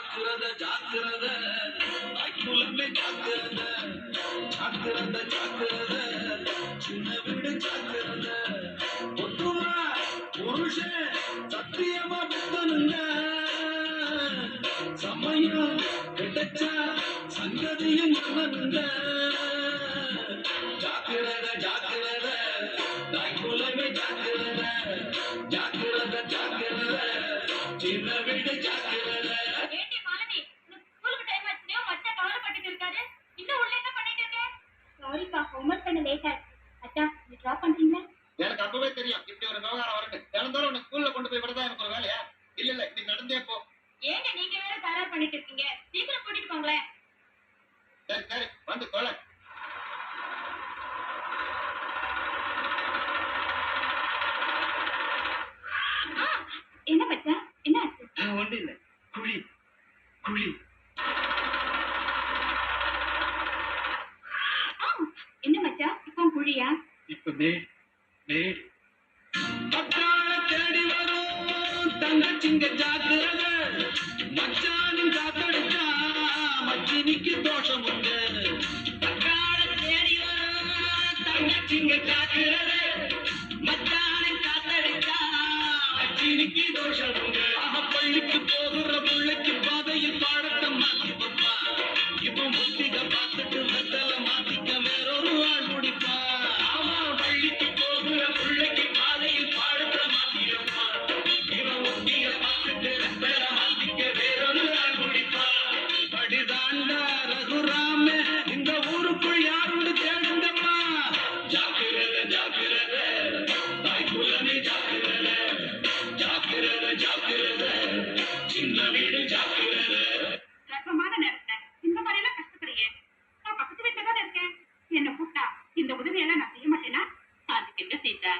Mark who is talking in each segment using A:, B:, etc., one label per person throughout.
A: ஜாக்கிரத ஜாக்கிரத தாய்க்குலமே ஜாக்கிரத ஜாக்கிரத ஜாக்கிரத சின்ன வீடு ஜாக்கிரத ஒத்துவா புருஷன் சத்தியமா புத்தனுங்க சமயம் கிடைச்சா சங்கதியும் மன்னனுங்க ஜாக்கிரத ஜாக்கிரத தாய்க்குலமே ஜாக்கிரத ஜாக்கிரத ஜாக்கிரத சின்ன வீடு ஜாக்கிரத.
B: எனக்கு அப்பவே தெரியும் இப்படி ஒரு விவகாரம் வரட்டு. தினந்தோறும் உனக்கு ஸ்கூல்ல கொண்டு போய் விடதான் எனக்கு ஒரு வேலையா? இல்ல இல்ல இது நடந்தே போ.
C: ஏங்க நீங்க வேற தயார் பண்ணிட்டு இருக்கீங்க? சீக்கிரம் கூட்டிட்டு போங்களேன்.
B: சரி சரி வந்து கொள்ள.
C: என்ன பச்சா? என்ன ஆச்சு?
A: ஒண்ணு இல்ல குழி குழி.
C: என்ன மச்சா இப்போ குழியா?
A: இப்ப மேடு மேடு பட்டாள தேடி வரும் தங்கச்சிங்க ஜாக்கிரத மச்சானின் காத்தடிச்சா மச்சினிக்கு தோஷம் உண்டு. பட்டாள தேடி வரும் தங்கச்சிங்க ஜாக்கிரத மச்சானின் காத்தடிச்சா மச்சினிக்கு தோஷம் உண்டு. பள்ளிக்கு போகிற பிள்ளைக்கு பாதையில் பாடத்தை மாத்தி வைப்பா. இப்போ முத்திக பார்த்துட்டு வெத்தல மாத்திக்க வேறொரு ஆள் முடிப்பா. ஆமா பள்ளிக்கு போகிற பிள்ளைக்கு பாதையில் பாடத்தை மாத்தி வைப்பா. இவன் முத்திக பார்த்துட்டு வெத்தல மாத்திக்க வேறொரு ஆள் முடிப்பா. படிதாண்டா ரகுராம இந்த ஊருக்குள் யாருன்னு தேடுங்கம்மா. ஜாக்கிரத ஜாக்கிரத தாய்க்குலமே ஜாக்கிரத ஜாக்கிரத ஜாக்கிரத சின்ன வீடு ஜாக்கிரத.
C: கர்ப்பமான நேரத்துல இந்த மாதிரி எல்லாம் கஷ்டப்படுறீங்க. நான் பக்கத்து வீட்டுல தான் இருக்கேன். என்ன கூட்டா இந்த உதவியெல்லாம் நான் செய்ய மாட்டேனா? அதுக்கு என்ன செய்தா?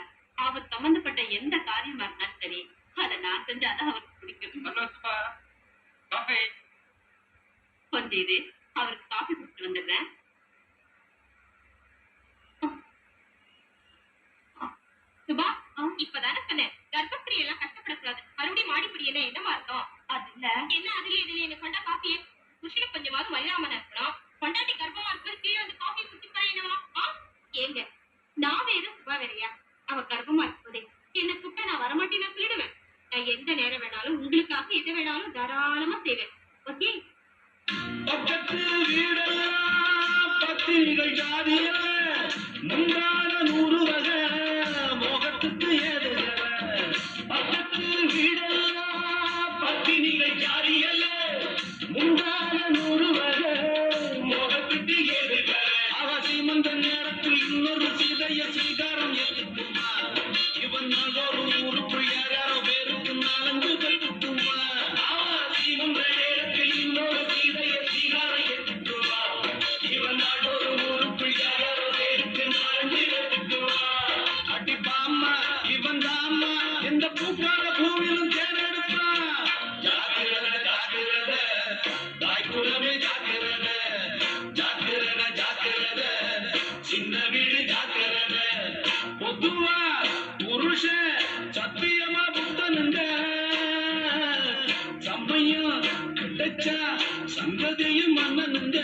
C: அவர் சம்பந்தப்பட்ட எந்த காரியமா இருந்தாலும் சரி அதை நான் செஞ்சாதான் அவருக்கு பிடிக்கும். கொஞ்சம் இது அவருக்கு காஃபி கொடுத்து வந்துடுறேன். சுபா இப்பதானே சொன்னேன் கர்ப்பஸ்திரீ எல்லாம் கஷ்டப்படக்கூடாது. மறுபடியும் மாடிப்படியில என்னமா இருக்கும்? அது இல்ல என்ன அதுல இதுல என்ன கொண்டா காஃபியே புருஷனுக்கு கொஞ்சமாவது மரியாதை இருக்கணும். கொண்டாட்டி கர்ப்பமா இருக்கிறது கீழே வந்து காஃபி குடிச்சுட்டா என்னவா? ஏங்க நான் வேற சுபா வேறையா? அவ கர்ப்பமா இருக்கும்போதே என்ன கூப்பிட்டா நான் வரமாட்டேன்னு சொல்லிடுவேன். நான் எந்த நேரம் வேணாலும் உங்களுக்காக எதை வேணாலும் தாராளமா செய்வேன். ஓகே?
A: பக்கத்து வீடெல்லாம் பத்திரிகள் ஜாதிய முன்னால 100 வகை மோகத்துக்கு ஏது பக்கத்து வீடெல்லாம் பத்தினிகள் ஜாதியல்ல முன்னால 100 வகை மோகத்துக்கு ஏது அவசியமந்த நேரத்தில் இன்னொரு சீதைய சீகாரம் ஏற்றுக்குமா. இவன் நாளொரு ஊருக்குள் யாரோ பேருக்கு 4 கட்டுக்குமா. அவசியமந்த நேரத்தில் இன்னொரு சீதைய சீகாரம் ஏற்றுக்குமா. இவன் நாளொரு ஊருக்குள் யாரோ பேருக்கு 4 கட்டுக்குமா. அடிப்பாம்மா இவன் தாம்மா எந்த பூக்கார பூவிலும் தேர்ந்தெடுப்பா. ஜாக்கிரத ஜாக்கிரத தாய்க்குலமே ஜாக்கிரத ஜாக்கிரத ஜாக்கிரத சின்ன வீடு ஜாக்கிரத பொதுவா புருஷன் சத்தியமா புத்தனுங்க சமயம் கிடைச்சா சங்கதியும் மன்னனுங்க.